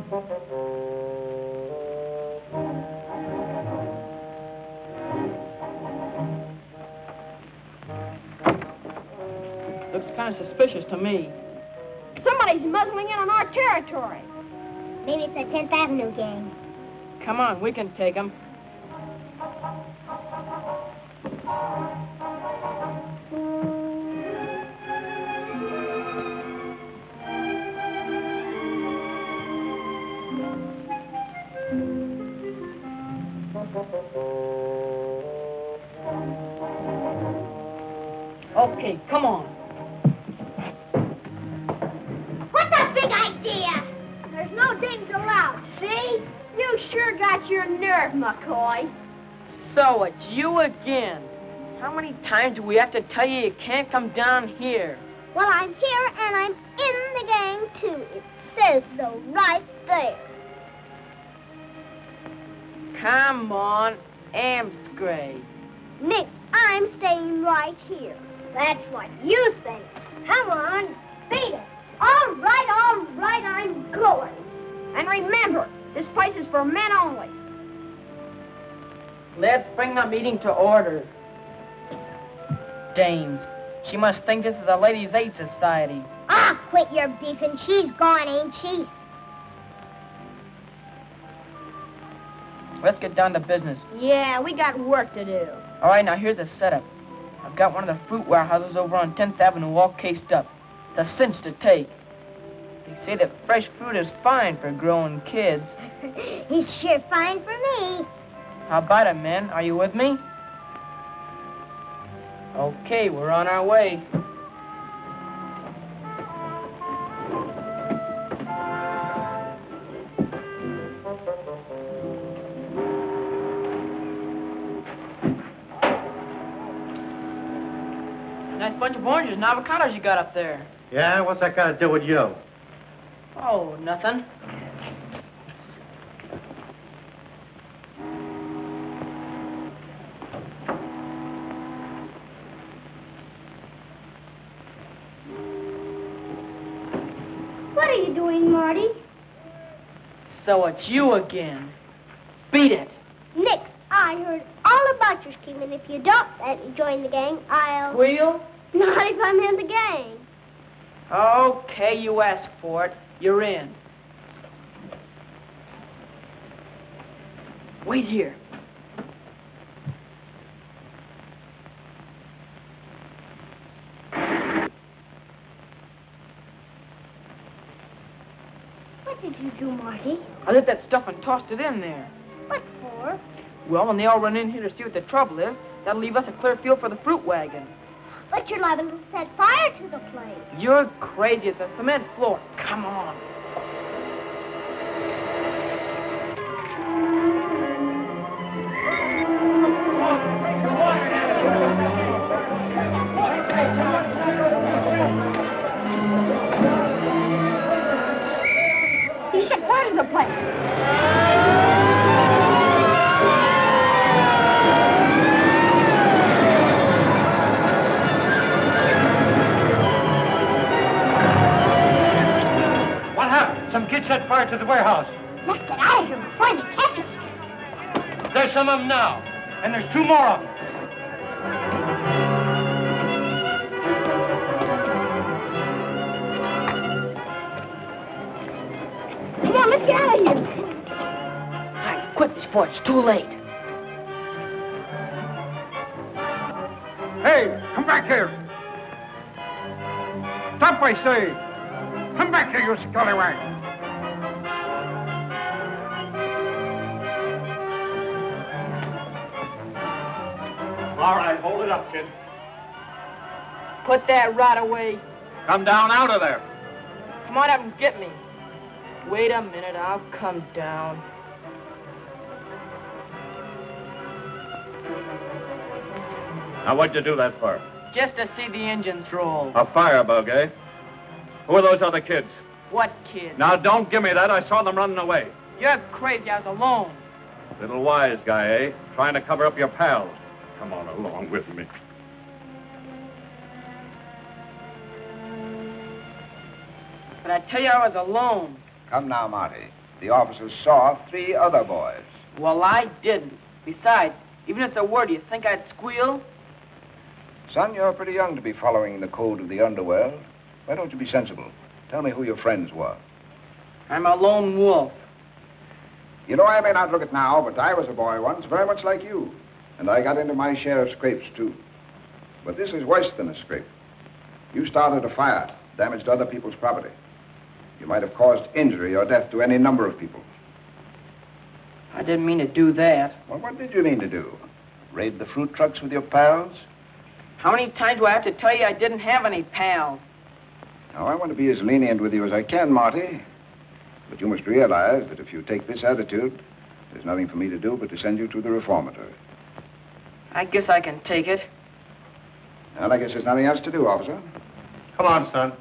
Looks kind of suspicious to me. Somebody's muzzling in on our territory. Maybe it's the 10th Avenue gang. Come on, we can take them. Okay, come on. What's the big idea? There's no dings allowed, see? You sure got your nerve, McCoy. So it's you again. How many times do we have to tell you can't come down here? Well, I'm here and I'm in the gang, too. It says so right there. Come on, Amscray. Nick, I'm staying right here. That's what you think. Come on, beat it. All right, I'm going. And remember, this place is for men only. Let's bring the meeting to order. Dames, she must think this is a ladies' aid society. Ah, quit your beefing. She's gone, ain't she? Let's get down to business. Yeah, we got work to do. All right, now here's the setup. I've got one of the fruit warehouses over on 10th Avenue all cased up. It's a cinch to take. They say that fresh fruit is fine for growing kids. He's sure fine for me. How about it, men? Are you with me? Okay, we're on our way. Nice bunch of oranges and avocados you got up there. Yeah, what's that got to do with you? Oh, nothing. What are you doing, Marty? So it's you again. Beat it. Nick, I heard all about your scheme, and if you don't let me join the gang, I'll... Squeal? Not if I'm in the gang. Okay, you asked for it. You're in. Wait here. What did you do, Marty? I lit that stuff and tossed it in there. What for? Well, when they all run in here to see what the trouble is, that'll leave us a clear field for the fruit wagon. But you're liable to set fire to the place. You're crazy. It's a cement floor. Come on. He set fire to the place. Some kid set fire to the warehouse. Let's get out of here before they catch us. There's some of them now, and there's 2 more of them. Come on, let's get out of here. All right, quick before it's too late. Hey, come back here. Stop, I say. Come back here, you scallywag. All right, hold it up, kid. Put that right away. Come down out of there. Come on up and get me. Wait a minute, I'll come down. Now, what'd you do that for? Just to see the engines roll. A firebug, eh? Who are those other kids? What kid? Now, don't give me that. I saw them running away. You're crazy. I was alone. Little wise guy, eh? Trying to cover up your pals. Come on along with me. But I tell you, I was alone. Come now, Marty. The officers saw 3 other boys. Well, I didn't. Besides, even if there were, do you think I'd squeal? Son, you're pretty young to be following the code of the underworld. Why don't you be sensible? Tell me who your friends were. I'm a lone wolf. You know, I may not look it now, but I was a boy once, very much like you. And I got into my share of scrapes, too. But this is worse than a scrape. You started a fire, damaged other people's property. You might have caused injury or death to any number of people. I didn't mean to do that. Well, what did you mean to do? Raid the fruit trucks with your pals? How many times do I have to tell you I didn't have any pals? Now, I want to be as lenient with you as I can, Marty. But you must realize that if you take this attitude, there's nothing for me to do but to send you to the reformatory. I guess I can take it. Well, I guess there's nothing else to do, officer. Come on, son.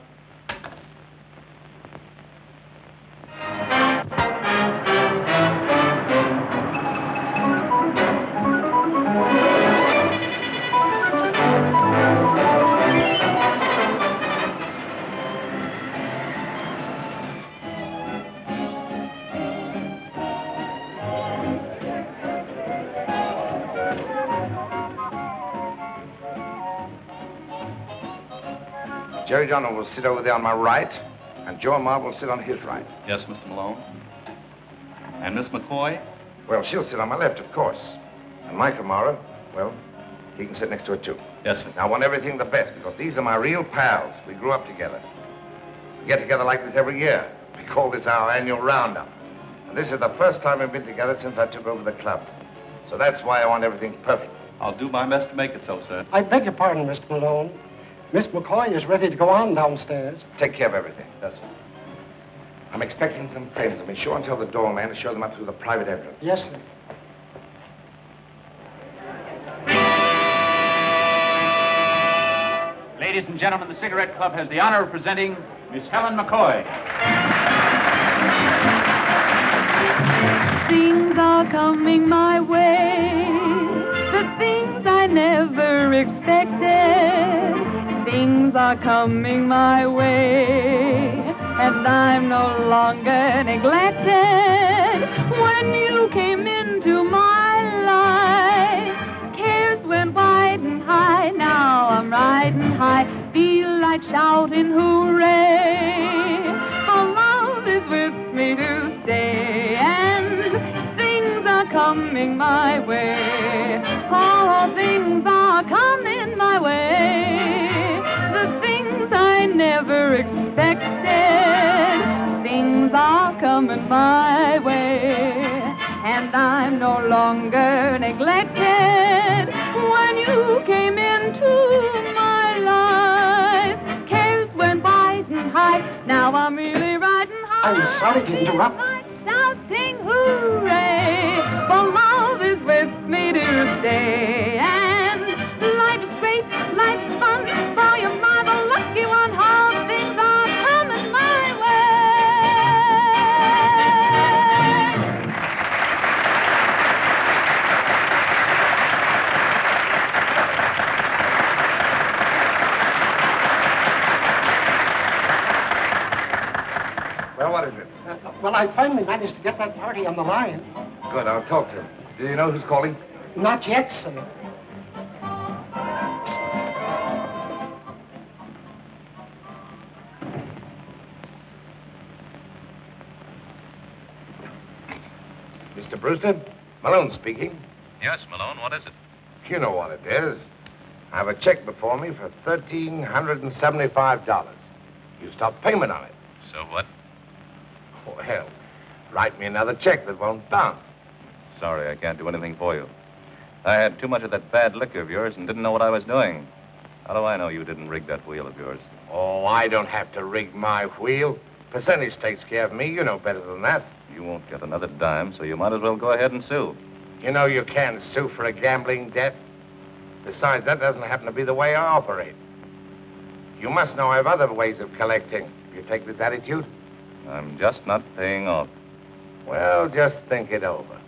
Jerry Johnson will sit over there on my right, and Joe Marv will sit on his right. Yes, Mr. Malone. And Miss McCoy? Well, she'll sit on my left, of course. And Mike Amara, well, he can sit next to her, too. Yes, sir. Now, I want everything the best, because these are my real pals. We grew up together. We get together like this every year. We call this our annual roundup. And this is the first time we've been together since I took over the club. So that's why I want everything perfect. I'll do my best to make it so, sir. I beg your pardon, Mr. Malone. Miss McCoy is ready to go on downstairs. Take care of everything. Yes, sir. I'm expecting some friends. I'll be sure and tell the doorman to show them up through the private entrance. Yes, sir. Ladies and gentlemen, the Cigarette Club has the honor of presenting Miss Helen McCoy. Things are coming my way, the things I never expected. Things are coming my way, and I'm no longer neglected. When you came into my life, cares went wide and high. Now I'm riding high, feel like shouting hooray. For love is with me to stay, and things are coming my way. Oh, things are coming my way. The things I never expected. Things are coming my way, and I'm no longer neglected. When you came into my life, cares went wide and high. Now I'm really riding high. I'm sorry to interrupt. Shouting hooray, for love is with me to stay. And life is great, life's fun, for you're the lucky one. How things are coming my way. Well, what is it? Well, I finally managed to get that party on the line. Good, I'll talk to him. Do you know who's calling? Not yet, sir. Mr. Brewster? Malone speaking. Yes, Malone, what is it? You know what it is. I have a check before me for $1,375. You stopped payment on it. So what? Well, write me another check that won't bounce. Sorry, I can't do anything for you. I had too much of that bad liquor of yours and didn't know what I was doing. How do I know you didn't rig that wheel of yours? Oh, I don't have to rig my wheel. Percentage takes care of me. You know better than that. You won't get another dime, so you might as well go ahead and sue. You know you can't sue for a gambling debt. Besides, that doesn't happen to be the way I operate. You must know I have other ways of collecting. You take this attitude? I'm just not paying off. Well, just think it over.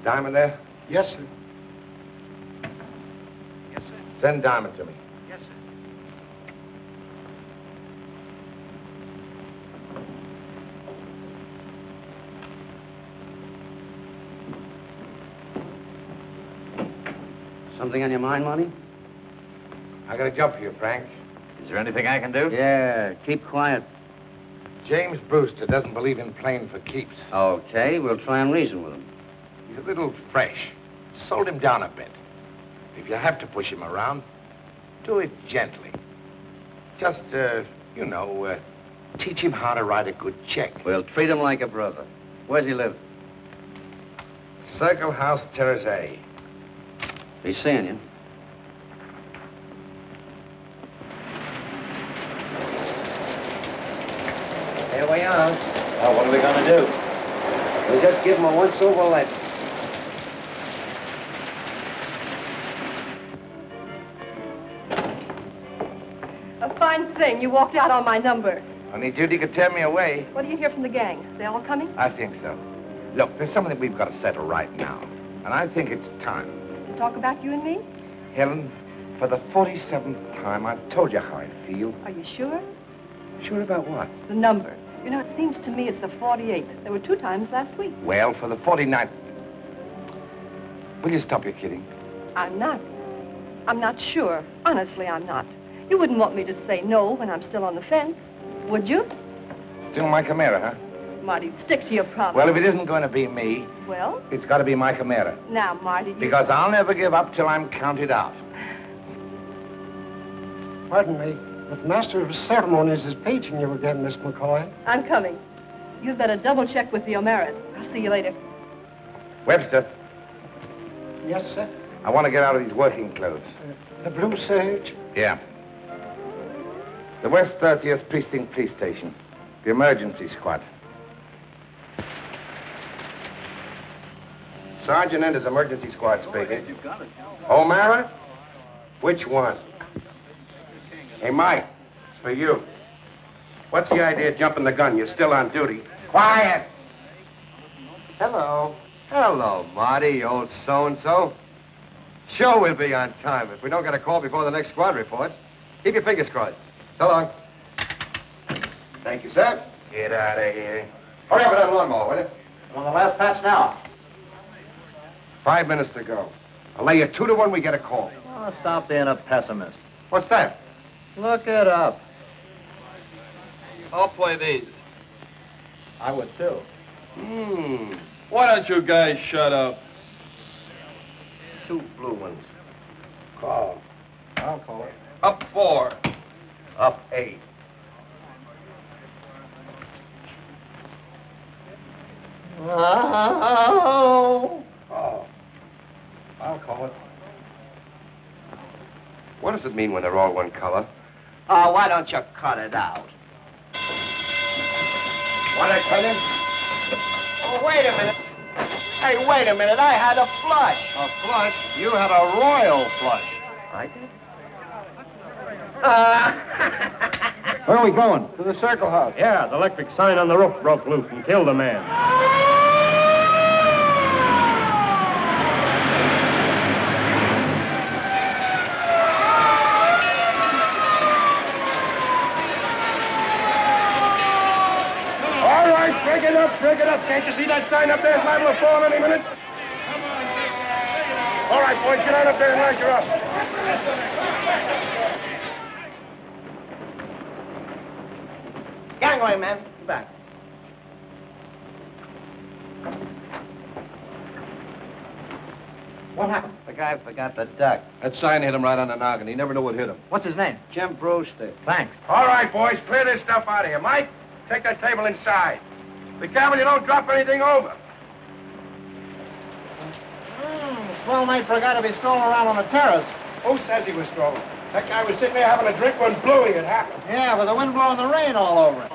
Diamond there? Yes, sir. Send Diamond to me. Yes, sir. Something on your mind, Marty? I got a job for you, Frank. Is there anything I can do? Yeah, keep quiet. James Brewster doesn't believe in playing for keeps. Okay, we'll try and reason with him. He's a little fresh. Sold him down a bit. If you have to push him around, do it gently. Just, teach him how to write a good check. We'll treat him like a brother. Where's he live? Circle House, Terrace A. He's seeing you. Here we are. Well, what are we going to do? We'll just give him a once-over let. A fine thing. You walked out on my number. Only Judy could tear me away. What do you hear from the gang? They all coming? I think so. Look, there's something we've got to settle right now. And I think it's time. To talk about you and me? Helen, for the 47th time, I've told you how I feel. Are you sure? Sure about what? The number. You know, it seems to me it's the 48th. There were 2 times last week. Well, for the 49th... Will you stop your kidding? I'm not. I'm not sure. Honestly, I'm not. You wouldn't want me to say no when I'm still on the fence, would you? Still my Chimera, huh? Marty, stick to your promise. Well, if it isn't going to be me, Well? it's got to be my Chimera. Now, Marty, Because I'll never give up till I'm counted out. Pardon me, but Master of Ceremonies is paging you again, Miss McCoy. I'm coming. You'd better double-check with the O'Maras. I'll see you later. Webster, Yes, sir. I want to get out of these working clothes. The blue serge. Yeah. The West 30th Precinct Police Station. The emergency squad. Sergeant Ender's emergency squad speaking. O'Mara? Which one? Hey, Mike, it's for you. What's the idea of jumping the gun? You're still on duty. Quiet! Hello. Hello, Marty, old so-and-so. Sure we'll be on time if we don't get a call before the next squad reports. Keep your fingers crossed. So long. Thank you, sir. Get out of here. Hurry up with that lawnmower, will you? I'm on the last patch now. 5 minutes to go. I'll lay you 2 to 1 we get a call. Oh, stop being a pessimist. What's that? Look it up. I'll play these. I would, too. Why don't you guys shut up? 2 blue ones. Call. I'll call it. Up 4. Up 8. Oh. Call. I'll call it. What does it mean when they're all one color? Oh, why don't you cut it out? Want I cut in? Oh, wait a minute. Hey, wait a minute. I had a flush. A flush? You had a royal flush. I did? Where are we going? To the Circle House. Yeah, the electric sign on the roof broke loose and killed a man. All right, break it up, break it up. Can't you see that sign up there is liable to fall any minute? All right, boys, get on up there and measure up. Gangway, man. Back. What happened? The guy forgot the duck. That sign hit him right on the noggin. He never knew what hit him. What's his name? Jim Brewster. Thanks. All right, boys, clear this stuff out of here. Mike, take that table inside. Be careful you don't drop anything over. Swell night for a guy to be strolling around on the terrace. Who says he was strolling? That guy was sitting there having a drink when Bluey had happened. Yeah, with the wind blowing the rain all over it.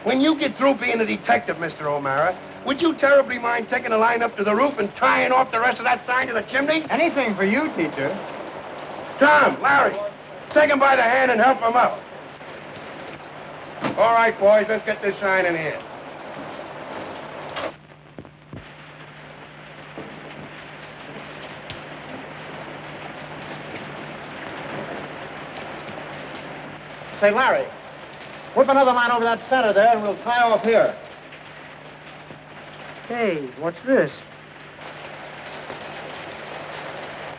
When you get through being a detective, Mr. O'Mara, would you terribly mind taking a line up to the roof and tying off the rest of that sign to the chimney? Anything for you, teacher. Tom, Larry, take him by the hand and help him up. All right, boys, let's get this sign in here. Say, Larry, whip another line over that center there and we'll tie off here. Hey, what's this?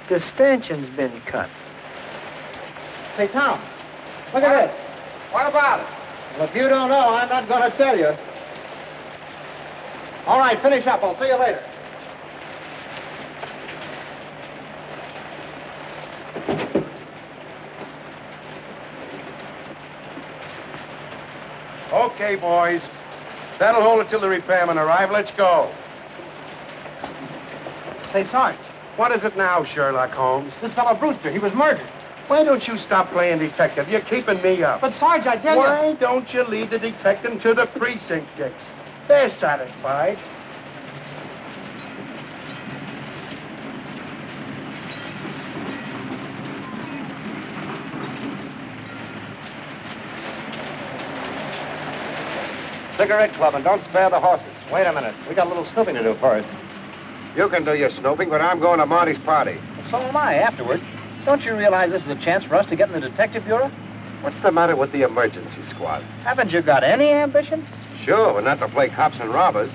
The stanchion's been cut. Say, Tom, look at this. What about it? Well, if you don't know, I'm not going to tell you. All right, finish up. I'll see you later. Okay, boys. That'll hold it till the repairmen arrive. Let's go. Say, Sarge. What is it now, Sherlock Holmes? This fellow Brewster, he was murdered. Why don't you stop playing detective? You're keeping me up. But, Sarge, I tell you... Why don't you lead the detective to the precinct, Dix? They're satisfied. Cigarette club, and don't spare the horses. Wait a minute. We got a little snooping to do first. You can do your snooping, but I'm going to Marty's party. So am I, afterward. Don't you realize this is a chance for us to get in the detective bureau? What's the matter with the emergency squad? Haven't you got any ambition? Sure, but not to play cops and robbers.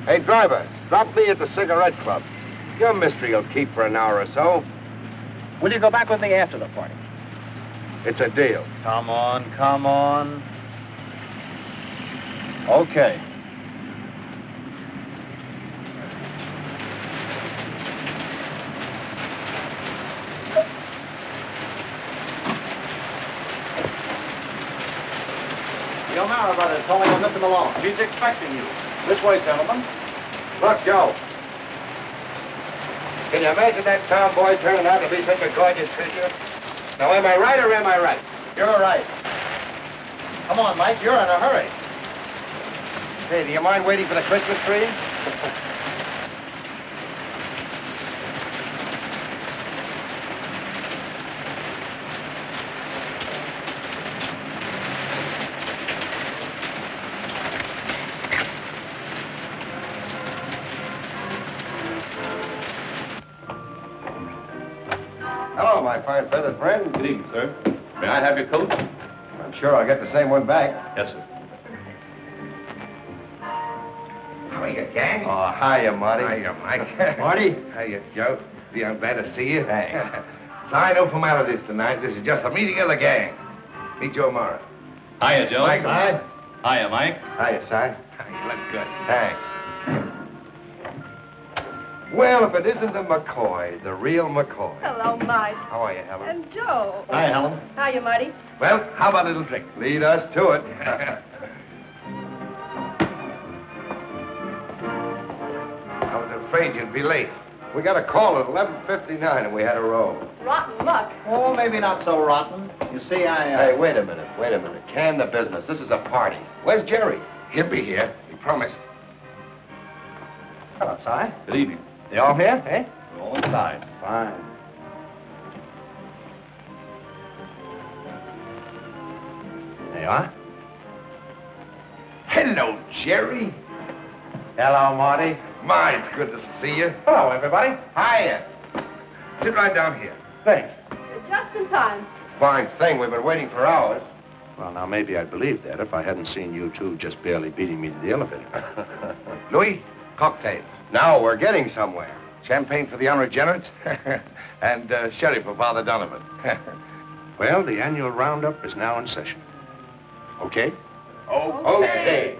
Hey, driver, drop me at the cigarette club. Your mystery will keep for an hour or so. Will you go back with me after the party? It's a deal. Come on, come on. Okay. The O'Mara brothers calling on Mr. Malone. He's expecting you. This way, gentlemen. Look, Joe. Can you imagine that town boy turning out to be such a gorgeous creature? Now, am I right or am I right? You're right. Come on, Mike. You're in a hurry. Hey, do you mind waiting for the Christmas tree? Hello, my fine feathered friend. Good evening, sir. May I have your coat? I'm sure I'll get the same one back. Yes, sir. Hiya, gang. Oh, hiya, Marty. Hiya, Mike. Marty? Hiya, Joe. I'm glad to see you. Thanks. So I no formalities tonight. This is just a meeting of the gang. Meet you tomorrow. Hiya, Joe. Mike, hi. Hiya, Mike. Hiya, Si. You look good. Thanks. Well, if it isn't the McCoy, the real McCoy. Hello, Mike. How are you, Helen? And Joe. Hi, Helen. Hiya, Marty. Well, how about a little drink? Lead us to it. I was afraid you'd be late. We got a call at 11:59 and we had a row. Rotten luck. Oh, maybe not so rotten. You see, Hey, wait a minute. Can the business. This is a party. Where's Jerry? He'll be here. He promised. Hello, Si. Good evening. They all here, eh? We're all inside. Fine. There you are. Hello, Jerry. Hello, Marty. My, it's good to see you. Hello, everybody. Hiya. Sit right down here. Thanks. You're just in time. Fine thing. We've been waiting for hours. Well, now, maybe I'd believe that if I hadn't seen you two just barely beating me to the elevator. Louis, cocktails. Now we're getting somewhere. Champagne for the unregenerates and sherry for Father Donovan. Well, the annual roundup is now in session. Okay? Okay.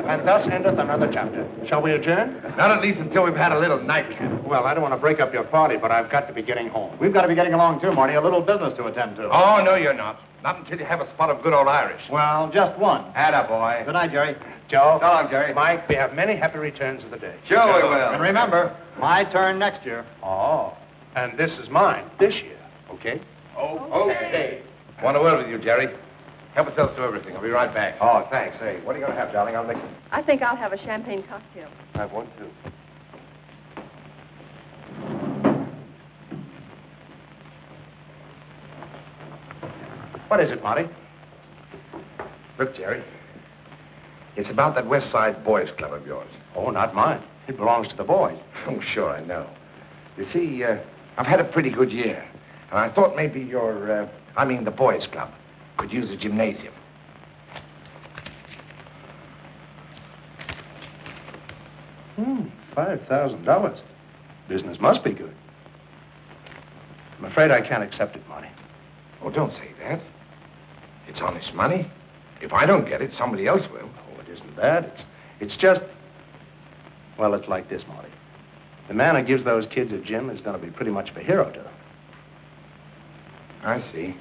And thus endeth another chapter. Shall we adjourn? Not at least until we've had a little nightcap. Well, I don't want to break up your party, but I've got to be getting home. We've got to be getting along, too, Marty. A little business to attend to. Oh, no, you're not. Not until you have a spot of good old Irish. Well, just one. Attaboy. Good night, Jerry. Joe. So long, Jerry. Mike, we have many happy returns of the day. Sure we will. And remember, my turn next year. Oh. And this is mine this year. Okay? Okay. Want a word with you, Jerry. Help yourself to everything. I'll be right back. Oh, thanks. Hey, what are you going to have, darling? I'll mix it. I think I'll have a champagne cocktail. I have one, too. What is it, Marty? Look, Jerry. It's about that West Side Boys Club of yours. Oh, not mine. It belongs to the boys. Oh, sure, I know. You see, I've had a pretty good year. And I thought maybe the Boys Club could use a gymnasium. $5,000. Business must be good. I'm afraid I can't accept it, Marty. Oh, don't say that. It's honest money. If I don't get it, somebody else will. Oh, it isn't that. It's just... Well, it's like this, Marty. The man who gives those kids a gym is going to be pretty much of a hero to them. I see.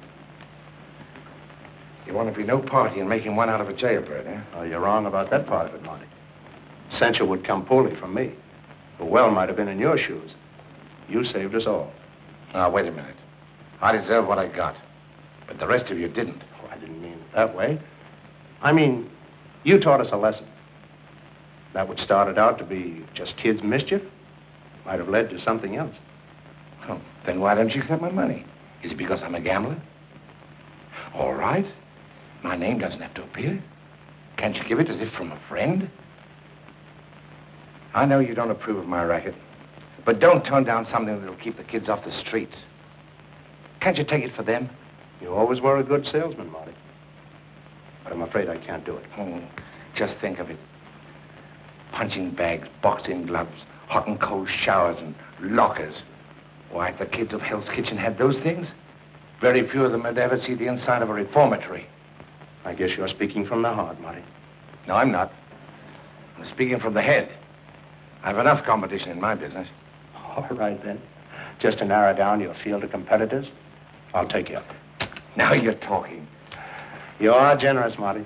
You want to be no party in making one out of a jailbird, eh? Oh, you're wrong about that part of it, Marty. Censure would come poorly from me. The well might have been in your shoes. You saved us all. Now, wait a minute. I deserve what I got. But the rest of you didn't. Oh, I didn't mean it that way. I mean, you taught us a lesson. That which started out to be just kids' mischief might have led to something else. Oh, then why don't you accept my money? Is it because I'm a gambler? All right. My name doesn't have to appear. Can't you give it as if from a friend? I know you don't approve of my racket, but don't turn down something that'll keep the kids off the streets. Can't you take it for them? You always were a good salesman, Marty. But I'm afraid I can't do it. Oh, just think of it. Punching bags, boxing gloves, hot and cold showers, and lockers. Why, if the kids of Hell's Kitchen had those things, very few of them would ever see the inside of a reformatory. I guess you're speaking from the heart, Marty. No, I'm not. I'm speaking from the head. I have enough competition in my business. All right, then. Just to narrow down your field of competitors, I'll take you up. Now you're talking. You are generous, Marty.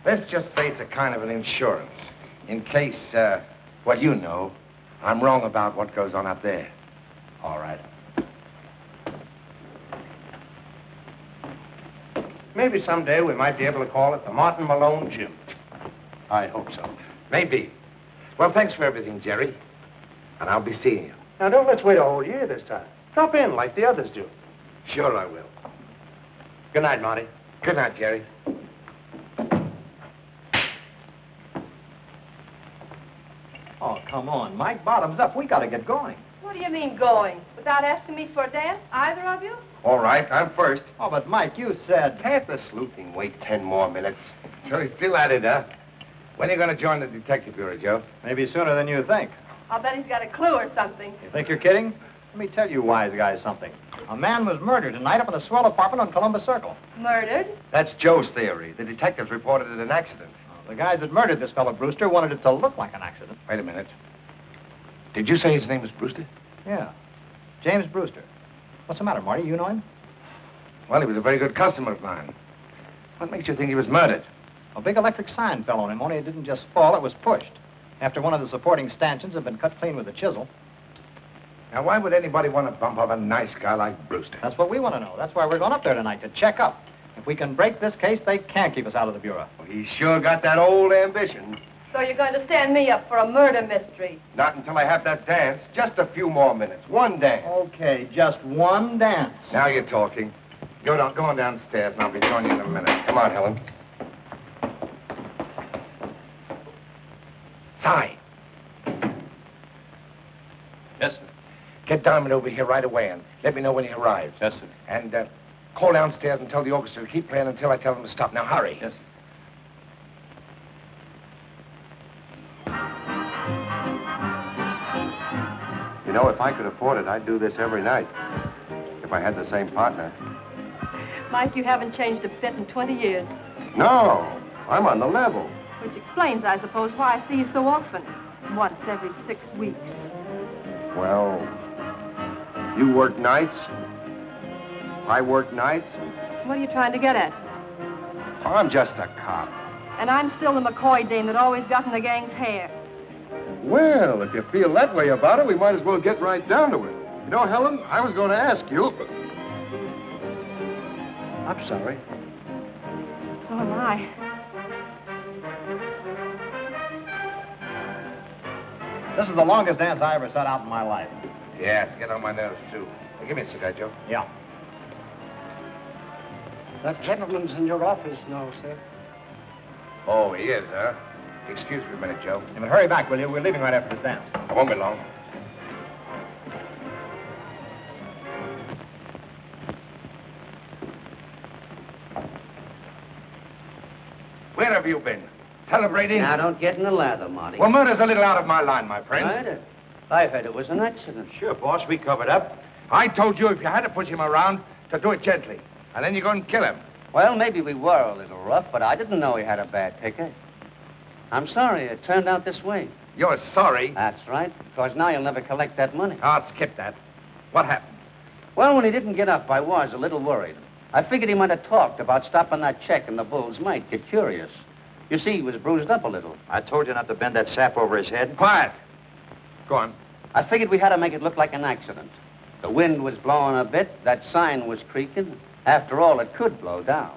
Let's just say it's a kind of an insurance. In case, well, you know, I'm wrong about what goes on up there. All right. Maybe someday we might be able to call it the Marty Malone Gym. I hope so. Maybe. Well, thanks for everything, Jerry. And I'll be seeing you. Now, don't let's wait a whole year this time. Drop in like the others do. Sure I will. Good night, Marty. Good night, Jerry. Oh, come on, Mike. Bottoms up. We gotta get going. What do you mean going? Without asking me for a dance, either of you? All right, I'm first. Oh, but Mike, you said... Can't the sleuthing wait 10 more minutes? So he's still at it, huh? When are you going to join the detective bureau, Joe? Maybe sooner than you think. I'll bet he's got a clue or something. You think you're kidding? Let me tell you wise guys something. A man was murdered tonight up in a swell apartment on Columbus Circle. Murdered? That's Joe's theory. The detectives reported it an accident. The guys that murdered this fellow Brewster wanted it to look like an accident. Wait a minute. Did you say his name was Brewster? Yeah. James Brewster. What's the matter, Marty? You know him? Well, he was a very good customer of mine. What makes you think he was murdered? A big electric sign fell on him, only it didn't just fall, it was pushed. After one of the supporting stanchions had been cut clean with a chisel. Now, why would anybody want to bump off a nice guy like Brewster? That's what we want to know. That's why we're going up there tonight, to check up. If we can break this case, they can't keep us out of the bureau. Well, he sure got that old ambition. So you're going to stand me up for a murder mystery? Not until I have that dance. Just a few more minutes. One dance. Okay, just one dance. Now you're talking. Go on downstairs, and I'll be joining you in a minute. Come on, Helen. Si. Yes, sir. Get Diamond over here right away and let me know when he arrives. Yes, sir. And call downstairs and tell the orchestra to keep playing until I tell them to stop. Now, hurry. Yes, sir. You know, if I could afford it, I'd do this every night. If I had the same partner. Mike, you haven't changed a bit in 20 years. No, I'm on the level. Which explains, I suppose, why I see you so often. Once every 6 weeks. Well, you work nights. I work nights. What are you trying to get at? I'm just a cop. And I'm still the McCoy dame that always got in the gang's hair. Well, if you feel that way about it, we might as well get right down to it. You know, Helen, I was going to ask you, but... I'm sorry. So am I. This is the longest dance I ever set out in my life. Yeah, it's getting on my nerves, too. Hey, give me a cigar, Joe. Yeah. That gentleman's in your office now, sir. Oh, he is, huh? Excuse me a minute, Joe. Yeah, but hurry back, will you? We're leaving right after this dance. I won't be long. Where have you been? Celebrating? Now, don't get in the lather, Marty. Well, murder's a little out of my line, my friend. Murder? I heard it was an accident. Sure, boss. We covered up. I told you if you had to push him around, to do it gently. And then you go and kill him. Well, maybe we were a little rough, but I didn't know he had a bad ticket. I'm sorry it turned out this way. You're sorry? That's right, because now you'll never collect that money. I'll skip that. What happened? Well, when he didn't get up, I was a little worried. I figured he might have talked about stopping that check and the bulls might get curious. You see, he was bruised up a little. I told you not to bend that sap over his head. Quiet. Go on. I figured we had to make it look like an accident. The wind was blowing a bit, that sign was creaking. After all, it could blow down.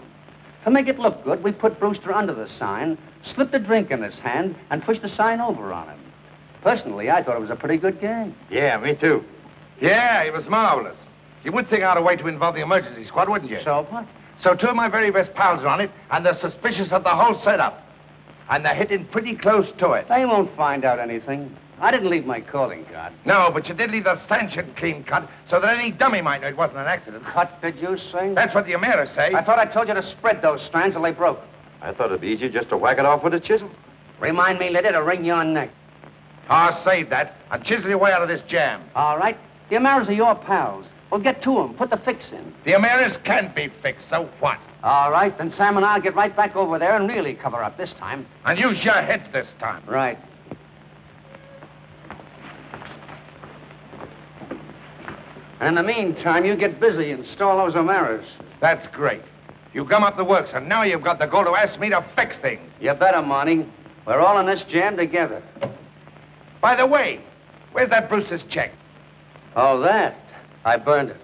To make it look good, we put Brewster under the sign, slipped a drink in his hand, and pushed the sign over on him. Personally, I thought it was a pretty good game. Yeah, me too. Yeah, it was marvelous. You would think out a way to involve the emergency squad, wouldn't you? So what? So two of my very best pals are on it, and they're suspicious of the whole setup. And they're hitting pretty close to it. They won't find out anything. I didn't leave my calling card. No, but you did leave the stanchion clean cut, so that any dummy might know it wasn't an accident. Cut, did you say? That's what the emirs say. I thought I told you to spread those strands till they broke. I thought it'd be easier just to whack it off with a chisel. Remind me later to wring your neck. I'll save that and chisel your way out of this jam. All right. The emirs are your pals. Well, get to them. Put the fix in. The emirs can't be fixed, so what? All right, then Sam and I'll get right back over there and really cover up this time. And use your heads this time. Right. And in the meantime, you get busy and install those emirs. That's great. You gum up the works, and now you've got the gall to ask me to fix things. You better, Marty. We're all in this jam together. By the way, where's that Brewster's check? Oh, that? I burned it.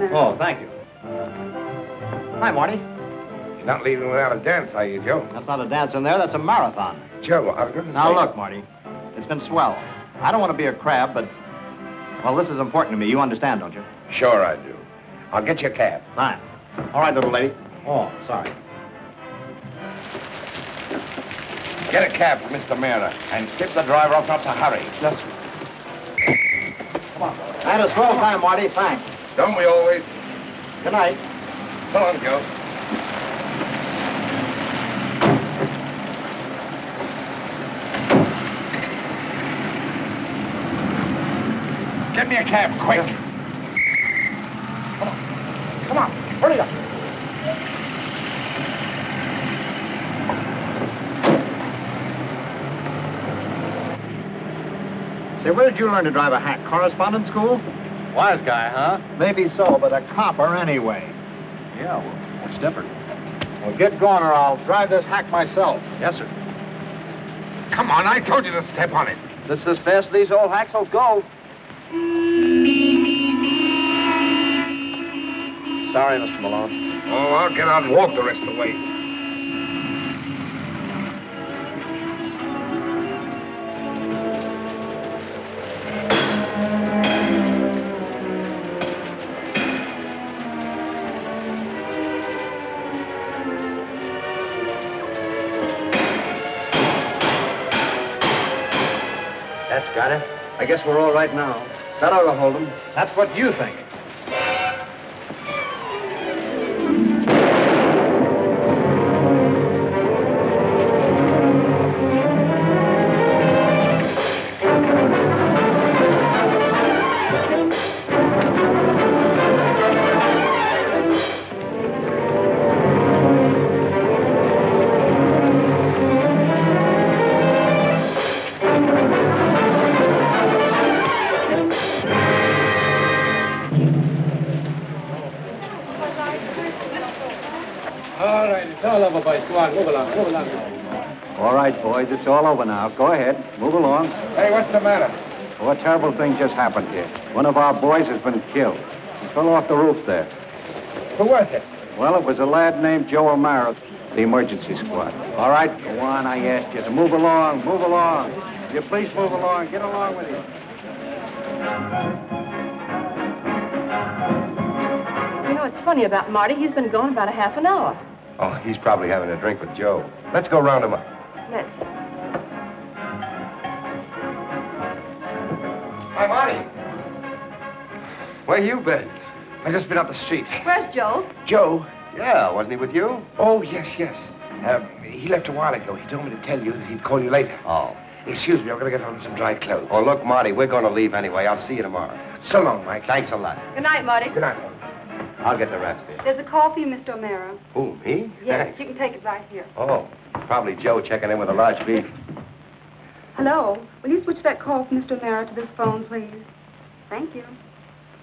Oh, thank you. Hi, Marty. You're not leaving without a dance, are you, Joe? That's not a dance in there. That's a marathon. Joe, I was going to Now, say... look, Marty. It's been swell. I don't want to be a crab, but... Well, this is important to me. You understand, don't you? Sure I do. I'll get you a cab. Fine. All right, little lady. Oh, sorry. Get a cab for Mr. Mera and tip the driver off not to hurry. Yes, sir. Come on. I had a swell time, Marty. Thanks. Don't we always? Good night. So long, Joe. Get me a cab, quick. Come on. Come on. Hurry up. Say, where did you learn to drive a hack? Correspondence school? Wise guy, huh? Maybe so, but a copper anyway. Yeah, well, what's different? Well, get going or I'll drive this hack myself. Yes, sir. Come on, I told you to step on it. This is as fast as these old hacks will go. Sorry, Mr. Malone. Oh, I'll get out and walk the rest of the way. That's got it. I guess we're all right now. That ought to hold them. That's what you think. move along, move along. All right, boys, it's all over now. Go ahead. Move along. Hey, what's the matter? Oh, a terrible thing just happened here. One of our boys has been killed. He fell off the roof there. Who was it? Well, it was a lad named Joe O'Mara, the emergency squad. All right, go on. I asked you to move along. Move along. Will you please move along? Get along with you. You know, it's funny about Marty. He's been gone about a half an hour. Oh, he's probably having a drink with Joe. Let's go round him up. Let's. Hi, Marty. Where you been? I just been up the street. Where's Joe? Joe? Yeah, wasn't he with you? Oh, yes. He left a while ago. He told me to tell you that he'd call you later. Oh. Excuse me, I'm going to get on some dry clothes. Oh, look, Marty, we're going to leave anyway. I'll see you tomorrow. So long, Mike. Thanks a lot. Good night, Marty. Good night. I'll get the rest here. There's a call for you, Mr. O'Mara. Who, me? Yes, Thanks. you can take it right here. Oh, probably Joe checking in with a large beef. Hello. Will you switch that call from Mr. O'Mara to this phone, please? Thank you.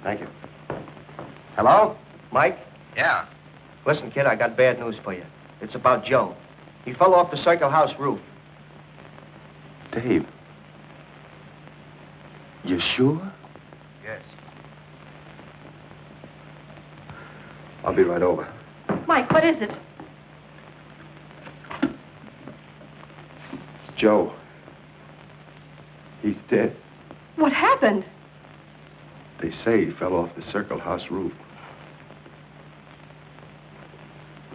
Thank you. Hello? Mike? Yeah. Listen, kid, I got bad news for you. It's about Joe. He fell off the Circle House roof. Dave. You sure? Yes. I'll be right over. Mike, what is it? It's Joe. He's dead. What happened? They say he fell off the Circle House roof.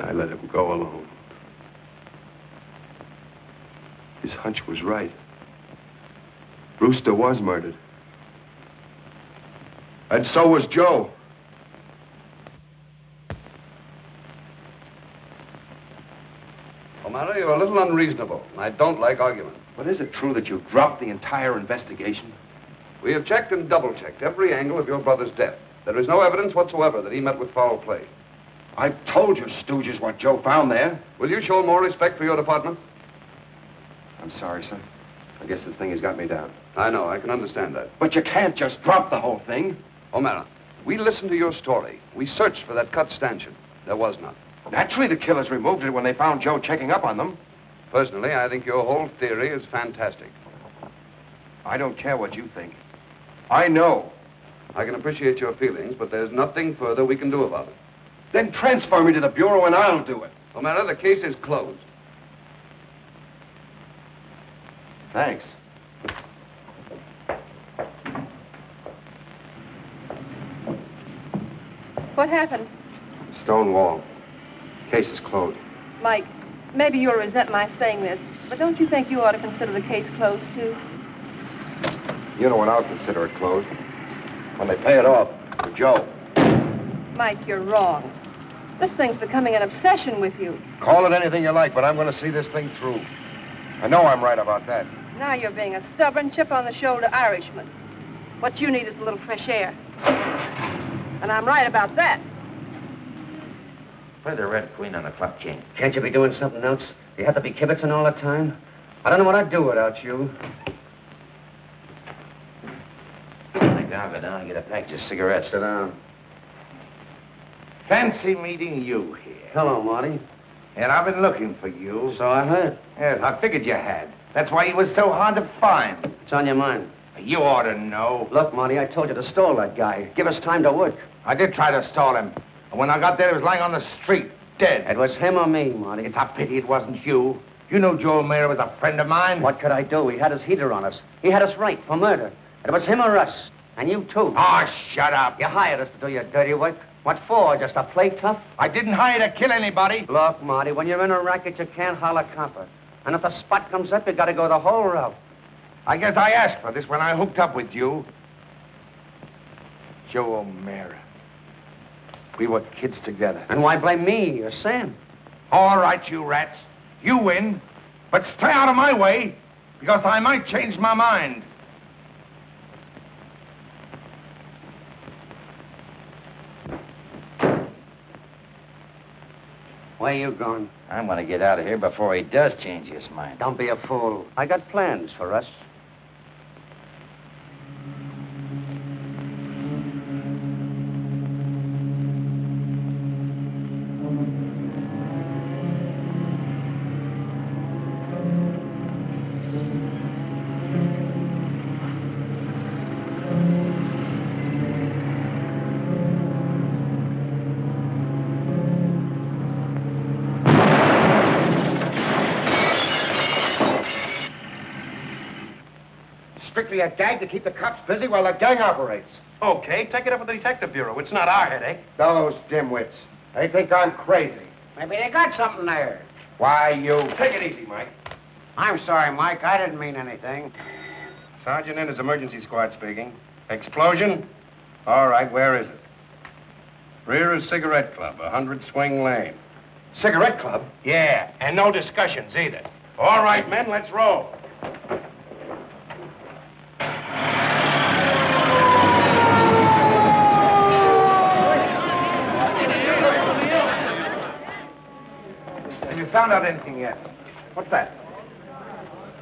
I let him go alone. His hunch was right. Brewster was murdered. And so was Joe. O'Mara, you're a little unreasonable. I don't like argument. But is it true that you dropped the entire investigation? We have checked and double-checked every angle of your brother's death. There is no evidence whatsoever that he met with foul play. I told you, stooges, what Joe found there. Will you show more respect for your department? I'm sorry, son. I guess this thing has got me down. I know, I can understand that. But you can't just drop the whole thing. O'Mara, we listened to your story. We searched for that cut stanchion. There was none. Naturally, the killers removed it when they found Joe checking up on them. Personally, I think your whole theory is fantastic. I don't care what you think. I know. I can appreciate your feelings, but there's nothing further we can do about it. Then transfer me to the Bureau and I'll do it. O'Mara, the case is closed. Thanks. What happened? Stone wall. Case is closed. Mike, maybe you'll resent my saying this, but don't you think you ought to consider the case closed, too? You know when I'll consider it closed? When they pay it off for Joe. Mike, you're wrong. This thing's becoming an obsession with you. Call it anything you like, but I'm going to see this thing through. I know I'm right about that. Now you're being a stubborn, chip-on-the-shoulder Irishman. What you need is a little fresh air. And I'm right about that. Play the Red Queen on the club chain. Can't you be doing something else? You have to be kibitzing all the time? I don't know what I'd do without you. I'll go down and get a package of cigarettes. Sit down. Fancy meeting you here. Hello, Marty. And I've been looking for you. So I heard. Yes, I figured you had. That's why you was so hard to find. What's on your mind? You ought to know. Look, Marty, I told you to stall that guy. Give us time to work. I did try to stall him. And when I got there, he was lying on the street, dead. It was him or me, Marty. It's a pity it wasn't you. You know Joe O'Mara was a friend of mine. What could I do? He had his heater on us. He had us right for murder. It was him or us. And you, too. Oh, shut up. You hired us to do your dirty work. What for? Just to play tough? I didn't hire to kill anybody. Look, Marty, when you're in a racket, you can't holler copper. And if the spot comes up, you gotta go the whole route. I guess I asked for this when I hooked up with you. Joe O'Mara. We were kids together. And why blame me or Sam? All right, you rats. You win. But stay out of my way, because I might change my mind. Where you going? I'm going to get out of here before he does change his mind. Don't be a fool. I got plans for us. strictly a gag to keep the cops busy while the gang operates. Okay, take it up with the detective bureau. It's not our headache. Those dimwits. They think I'm crazy. Maybe they got something there. Why, you... Take it easy, Mike. I'm sorry, Mike. I didn't mean anything. Sergeant Ennis, emergency squad speaking. Explosion? All right, where is it? Rear of Cigarette Club, 100 Swing Lane. Cigarette club? Yeah, and no discussions either. All right, men, let's roll. Have you found out anything yet? What's that?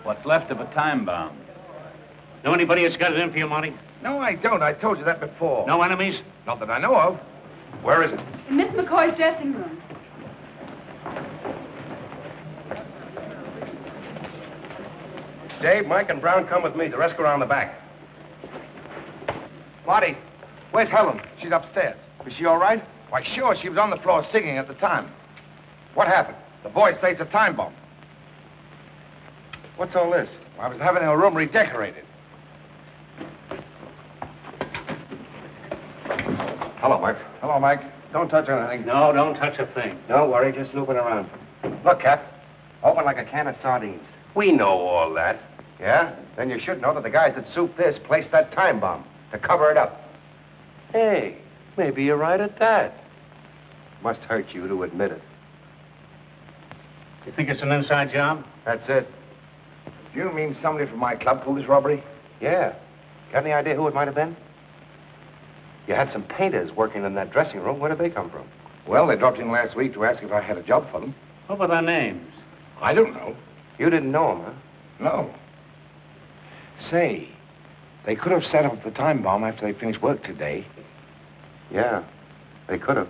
What's left of a time bomb. Know anybody that's got it in for you, Monty? No, I don't. I told you that before. No enemies? Not that I know of. Where is it? In Miss McCoy's dressing room. Dave, Mike, and Brown come with me. The rest go around the back. Marty, where's Helen? She's upstairs. Is she all right? Why, sure. She was on the floor singing at the time. What happened? The boys say it's a time bomb. What's all this? Well, I was having her room redecorated. Hello, Mike. Hello, Mike. Don't touch anything. No, don't touch a thing. Don't worry, just snooping around. Look, Cap. Open like a can of sardines. We know all that. Yeah? Then you should know that the guys that souped this placed that time bomb to cover it up. Hey, maybe you're right at that. Must hurt you to admit it. You think it's an inside job? That's it. Do you mean somebody from my club pulled this robbery? Yeah. Got any idea who it might have been? You had some painters working in that dressing room. Where did they come from? Well, they dropped in last week to ask if I had a job for them. What were their names? I don't know. You didn't know them, huh? No. Say, they could have set up the time bomb after they finished work today. Yeah, they could have.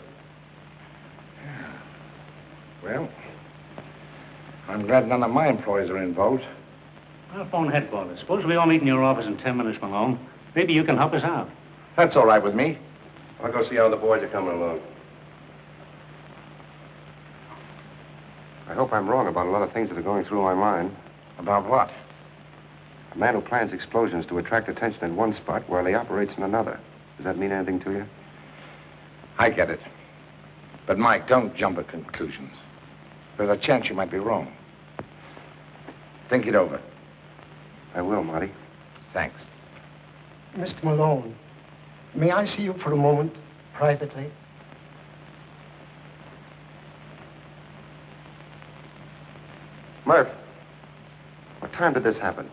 Well, I'm glad none of my employees are involved. I'll phone headquarters. Suppose we all meet in your office in 10 minutes, Malone. Maybe you can help us out. That's all right with me. I'll go see how the boys are coming along. I hope I'm wrong about a lot of things that are going through my mind. About what? A man who plans explosions to attract attention in one spot while he operates in another. Does that mean anything to you? I get it. But, Mike, don't jump at conclusions. There's a chance you might be wrong. Think it over. I will, Marty. Thanks. Mr. Malone, may I see you for a moment, privately? Murph, what time did this happen?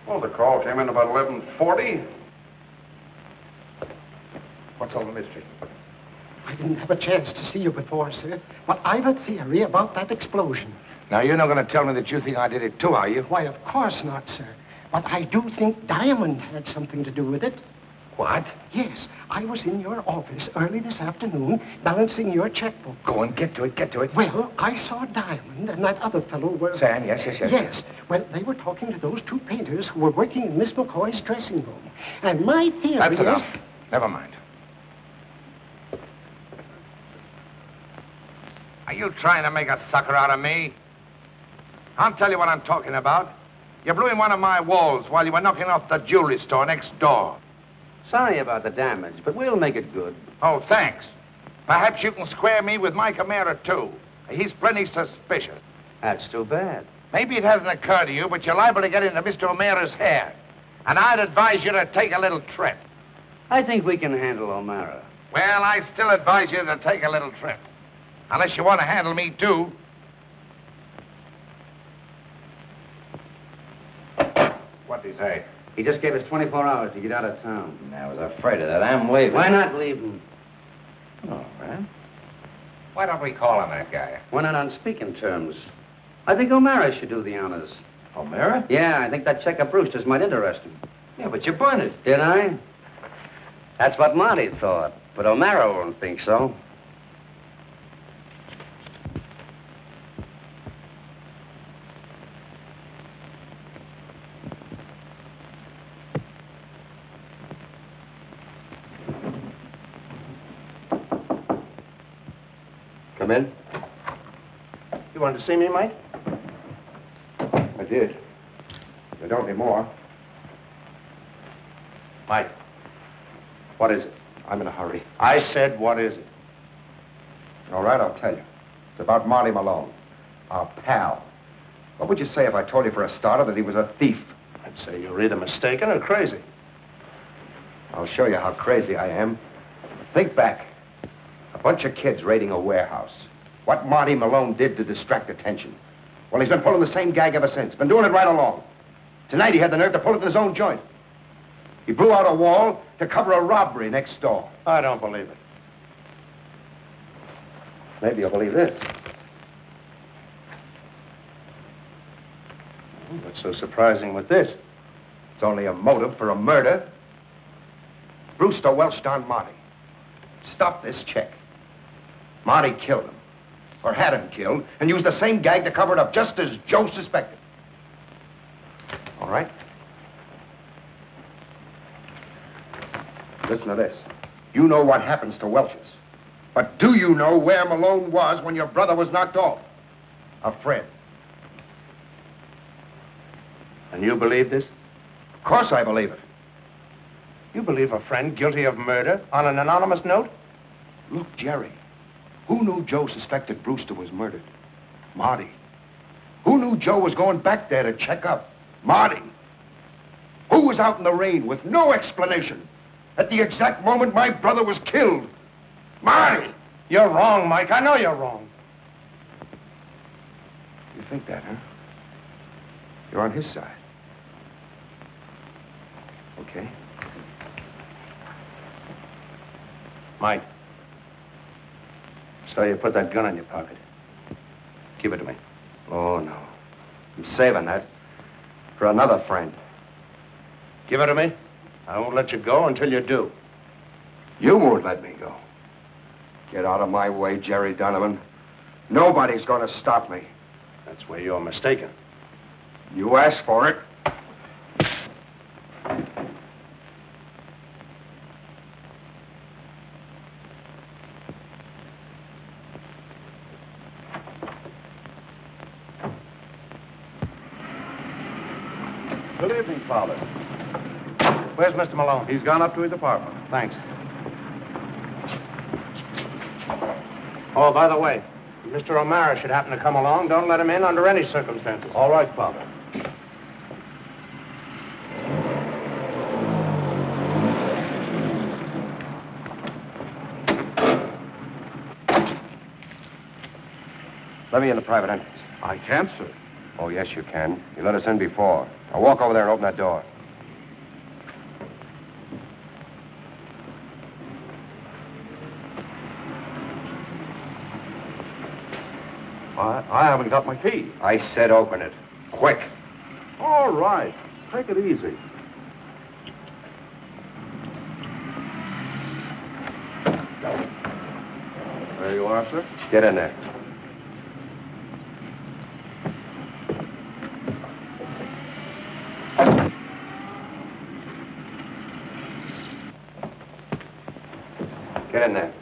Well, the call came in about 11:40. What's all the mystery? I didn't have a chance to see you before, sir, but I've a theory about that explosion. Now, you're not going to tell me that you think I did it too, are you? Why, of course not, sir. But I do think Diamond had something to do with it. What? Yes, I was in your office early this afternoon balancing your checkbook. Go on, get to it. Well, I saw Diamond and that other fellow were... Sam, yes. Yes. Well, they were talking to those two painters who were working in Miss McCoy's dressing room. And my theory That's is... enough. Never mind. Are you trying to make a sucker out of me? I'll tell you what I'm talking about. You blew in one of my walls while you were knocking off the jewelry store next door. Sorry about the damage, but we'll make it good. Oh, thanks. Perhaps you can square me with Mike O'Mara, too. He's plenty suspicious. That's too bad. Maybe it hasn't occurred to you, but you're liable to get into Mr. O'Mara's hair. And I'd advise you to take a little trip. I think we can handle O'Mara. Well, I still advise you to take a little trip. Unless you want to handle me, too. What'd he say? He just gave us 24 hours to get out of town. I was afraid of that. I'm leaving. Why not leave him? All right. Why don't we call on that guy? We're not on speaking terms. I think O'Mara should do the honors. O'Mara? Yeah, I think that check of Brewster's might interest him. Yeah, but you burned it. Did I? That's what Marty thought. But O'Mara won't think so. Come in. You wanted to see me, Mike? I did. I don't anymore. Mike, what is it? I'm in a hurry. I said, what is it? All right, I'll tell you. It's about Marty Malone, our pal. What would you say if I told you for a starter that he was a thief? I'd say you're either mistaken or crazy. I'll show you how crazy I am. Think back. A bunch of kids raiding a warehouse. What Marty Malone did to distract attention. Well, he's been pulling the same gag ever since. Been doing it right along. Tonight he had the nerve to pull it in his own joint. He blew out a wall to cover a robbery next door. I don't believe it. Maybe you'll believe this. What's so surprising with this? It's only a motive for a murder. Brewster welched on Marty. Stop this check. Marty killed him. Or had him killed, and used the same gag to cover it up, just as Joe suspected. All right? Listen to this. You know what happens to Welch's. But do you know where Malone was when your brother was knocked off? A friend. And you believe this? Of course I believe it. You believe a friend guilty of murder on an anonymous note? Look, Jerry. Who knew Joe suspected Brewster was murdered? Marty. Who knew Joe was going back there to check up? Marty. Who was out in the rain with no explanation at the exact moment my brother was killed? Marty! You're wrong, Mike. I know you're wrong. You think that, huh? You're on his side. Okay. Mike. So you put that gun in your pocket. Give it to me. Oh, no. I'm saving that for another friend. Give it to me. I won't let you go until you do. You won't let me go. Get out of my way, Jerry Donovan. Nobody's going to stop me. That's where you're mistaken. You asked for it. Good evening, Father. Where's Mr. Malone? He's gone up to his apartment. Thanks. Oh, by the way, if Mr. O'Mara should happen to come along, don't let him in under any circumstances. All right, Father. Let me in the private entrance. I can't, sir. Oh, yes, you can. You let us in before. Now walk over there and open that door. I haven't got my key. I said open it. Quick. All right. Take it easy. There you are, sir. Get in there. Get in there.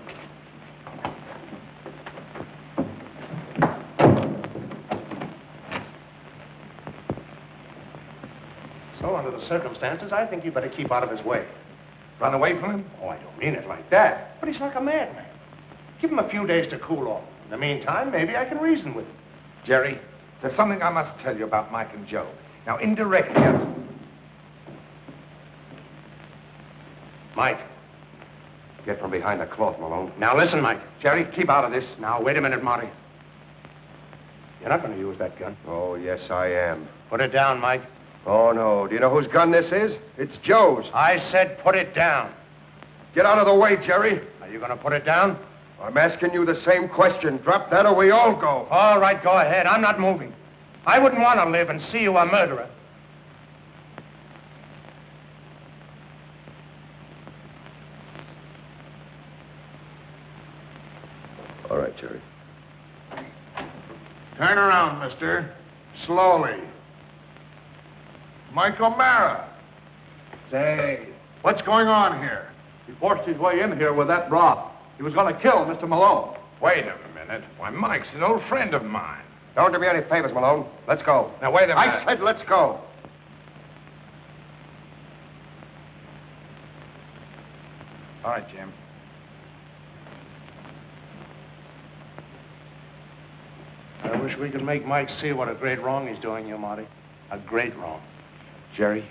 So, under the circumstances, I think you better keep out of his way. Run away from him? Oh, I don't mean it like that. But he's like a madman. Give him a few days to cool off. In the meantime, maybe I can reason with him. Jerry, there's something I must tell you about Mike and Joe. Now, indirectly, Mike. Get from behind the cloth, Malone. Now, listen, Mike. Jerry, keep out of this. Now, wait a minute, Marty. You're not going to use that gun. Oh, yes, I am. Put it down, Mike. Oh, no. Do you know whose gun this is? It's Joe's. I said put it down. Get out of the way, Jerry. Are you going to put it down? I'm asking you the same question. Drop that or we all go. All right, go ahead. I'm not moving. I wouldn't want to live and see you a murderer. All right, Jerry. Turn around, mister. Slowly. Mike O'Mara. Say, What's going on here? he forced his way in here with that broth. He was going to kill Mr. Malone. Wait a minute. Why, Mike's an old friend of mine. Don't do me any favors, Malone. Let's go. Now, wait a minute. I said let's go. All right, Jim. I wish we could make Mike see what a great wrong he's doing you, Marty. A great wrong. Jerry,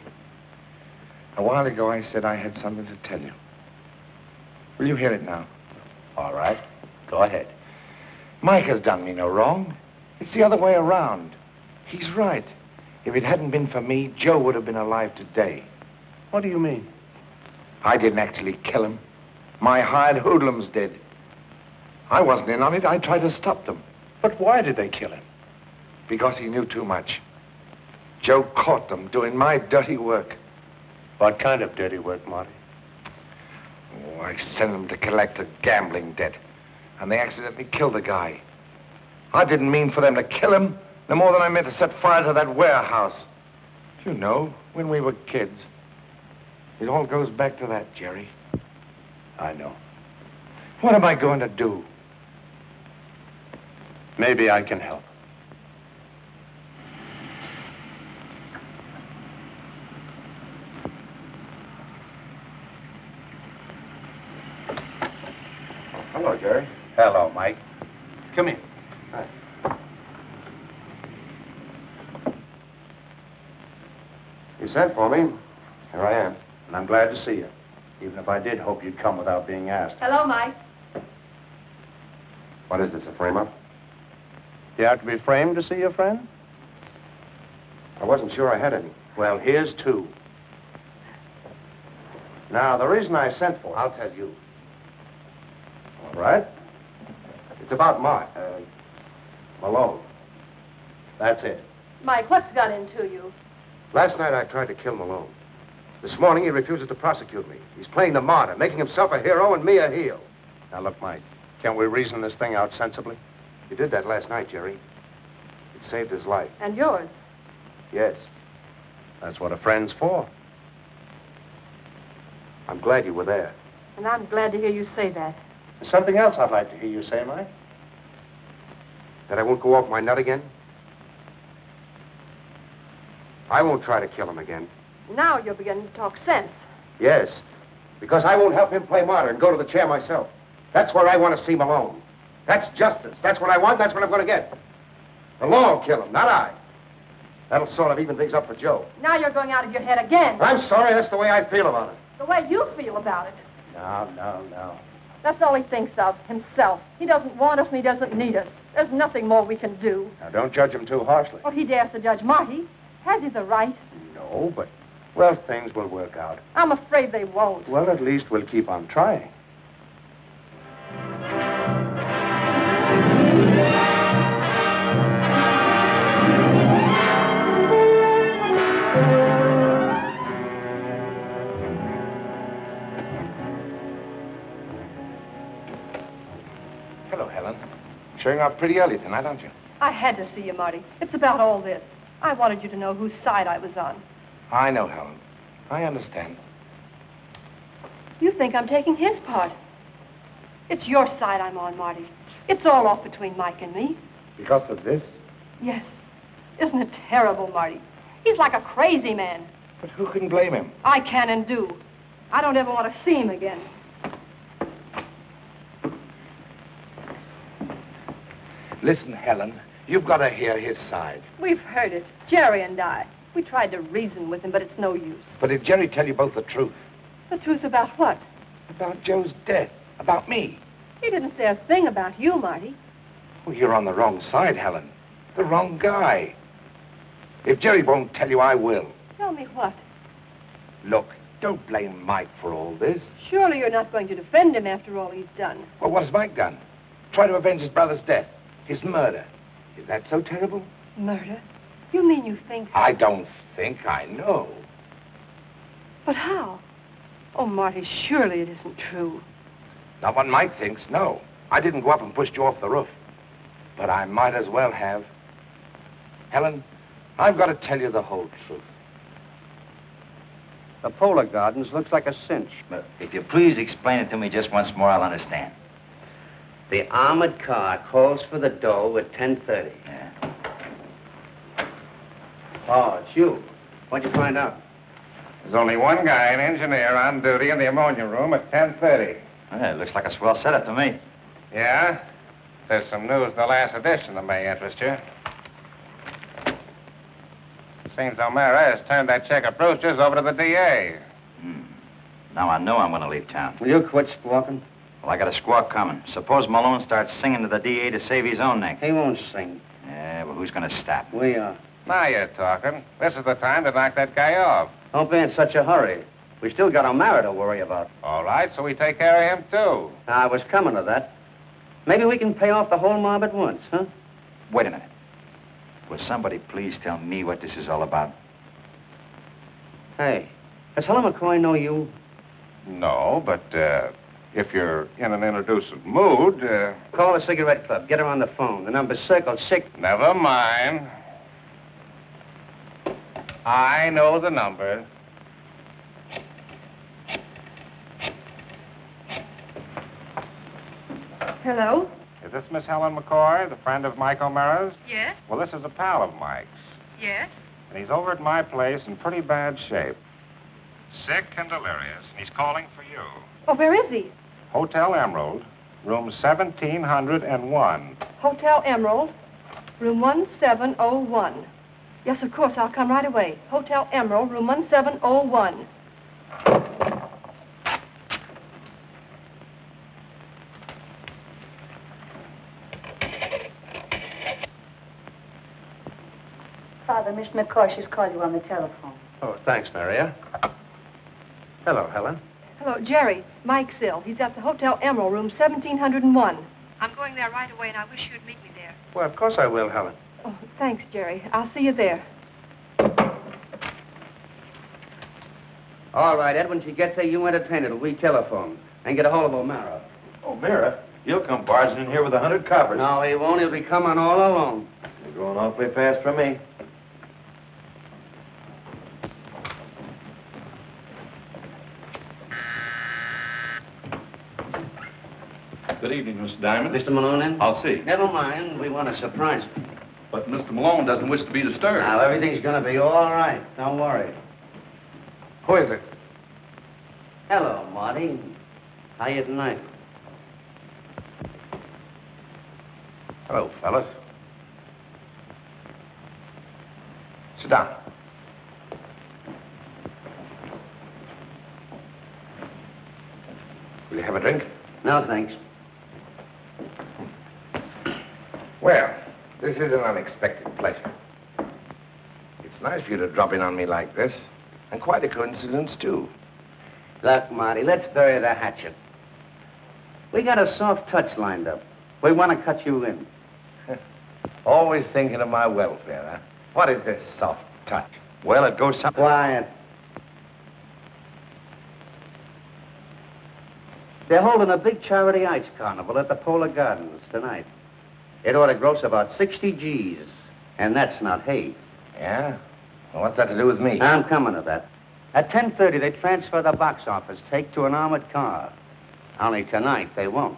a while ago I said I had something to tell you. Will you hear it now? All right. Go ahead. Mike has done me no wrong. It's the other way around. He's right. If it hadn't been for me, Joe would have been alive today. What do you mean? I didn't actually kill him. My hired hoodlums did. I wasn't in on it. I tried to stop them. But why did they kill him? Because he knew too much. Joe caught them doing my dirty work. What kind of dirty work, Marty? Oh, I sent them to collect a gambling debt, and they accidentally killed the guy. I didn't mean for them to kill him, no more than I meant to set fire to that warehouse. You know, when we were kids. It all goes back to that, Jerry. I know. What am I going to do? Maybe I can help. Hello, Jerry. Hello, Mike. Come in. Hi. You sent for me. Here I am. And I'm glad to see you, even if I did hope you'd come without being asked. Hello, Mike. What is this, a frame-up? You have to be framed to see your friend? I wasn't sure I had any. Well, here's two. Now, the reason I sent for it, I'll tell you. All right? It's about Malone. That's it. Mike, what's got into you? Last night I tried to kill Malone. This morning he refuses to prosecute me. He's playing the martyr, making himself a hero and me a heel. Now, look, Mike, can't we reason this thing out sensibly? You did that last night, Jerry. It saved his life. And yours. Yes. That's what a friend's for. I'm glad you were there. And I'm glad to hear you say that. There's something else I'd like to hear you say, Mike. That I won't go off my nut again? I won't try to kill him again. Now you're beginning to talk sense. Yes, because I won't help him play martyr and go to the chair myself. That's where I want to see Malone. That's justice. That's what I want. That's what I'm going to get. The law will kill him, not I. That'll sort of even things up for Joe. Now you're going out of your head again. I'm sorry. That's the way I feel about it. The way you feel about it. No. That's all he thinks of, himself. He doesn't want us and he doesn't need us. There's nothing more we can do. Now, don't judge him too harshly. Well, he dares to judge Marty. Has he the right? No, but, well, things will work out. I'm afraid they won't. Well, at least we'll keep on trying. Hello, Helen. Showing up pretty early tonight, aren't you? I had to see you, Marty. It's about all this. I wanted you to know whose side I was on. I know, Helen. I understand. You think I'm taking his part. It's your side I'm on, Marty. It's all off between Mike and me. Because of this? Yes. Isn't it terrible, Marty? He's like a crazy man. But who can blame him? I can and do. I don't ever want to see him again. Listen, Helen, you've got to hear his side. We've heard it, Jerry and I. We tried to reason with him, but it's no use. But did Jerry tell you both the truth? The truth about what? About Joe's death. About me. He didn't say a thing about you, Marty. Well, you're on the wrong side, Helen. The wrong guy. If Jerry won't tell you, I will. Tell me what? Look, don't blame Mike for all this. Surely you're not going to defend him after all he's done. Well, what has Mike done? Try to avenge his brother's death. His murder. Is that so terrible? Murder? You mean you think... I don't think. I know. But how? Oh, Marty, surely it isn't true. Not what Mike thinks, no. I didn't go up and push you off the roof. But I might as well have. Helen, I've got to tell you the whole truth. The Polar Gardens looks like a cinch. But if you please explain it to me just once more, I'll understand. The armored car calls for the dough at 10:30. Yeah. Oh, it's you. What'd you find out? There's only one guy, an engineer, on duty in the ammonia room at 10:30. It looks like a swell setup to me. Yeah? There's some news in the last edition that may interest you. Seems O'Mara has turned that check of Brewster's over to the DA. Now I know I'm going to leave town. Will you quit squawking? Well, I got a squawk coming. Suppose Malone starts singing to the DA to save his own neck. He won't sing. Yeah, well, who's going to stop? We are. Now you're talking. This is the time to knock that guy off. Don't be in such a hurry. We still got O'Mara to worry about. All right, so we take care of him, too. I was coming to that. Maybe we can pay off the whole mob at once, huh? Wait a minute. Will somebody please tell me what this is all about? Hey, does Helen McCoy know you? No, but if you're in an introducing mood... Call the cigarette club. Get her on the phone. The number's circled 6... Never mind. I know the number. Hello? Is this Miss Helen McCoy, the friend of Mike O'Mara's? Yes? Well, this is a pal of Mike's. Yes? And he's over at my place in pretty bad shape. Sick and delirious, and he's calling for you. Oh, where is he? Hotel Emerald, room 1701. Hotel Emerald, room 1701. Yes, of course, I'll come right away. Hotel Emerald, room 1701. Father, Miss McCoy, she's called you on the telephone. Oh, thanks, Maria. Hello, Helen. Hello, Jerry. Mike's ill. He's at the Hotel Emerald, room 1701. I'm going there right away, and I wish you'd meet me there. Well, of course I will, Helen. Oh, thanks, Jerry. I'll see you there. All right, Ed, when she gets there, you entertain her till we telephone and get a hold of O'Mara. O'Mara? He'll come barging in here with 100 coppers. No, he won't. He'll be coming all alone. You're going awfully fast for me. Good evening, Mr. Diamond. Mr. Malone in? I'll see. Never mind. We want to surprise him. But Mr. Malone doesn't wish to be disturbed. Now, everything's going to be all right. Don't worry. Who is it? Hello, Marty. How you tonight? Hello, fellas. Sit down. Will you have a drink? No, thanks. Well, this is an unexpected pleasure. It's nice for you to drop in on me like this, and quite a coincidence, too. Look, Marty, let's bury the hatchet. We got a soft touch lined up. We want to cut you in. Always thinking of my welfare, huh? What is this soft touch? Well, it goes something... Quiet. They're holding a big charity ice carnival at the Polar Gardens tonight. It ought to gross about 60 G's, and that's not hay. Yeah? Well, what's that to do with me? I'm coming to that. At 10:30, they transfer the box office take to an armored car. Only tonight, they won't.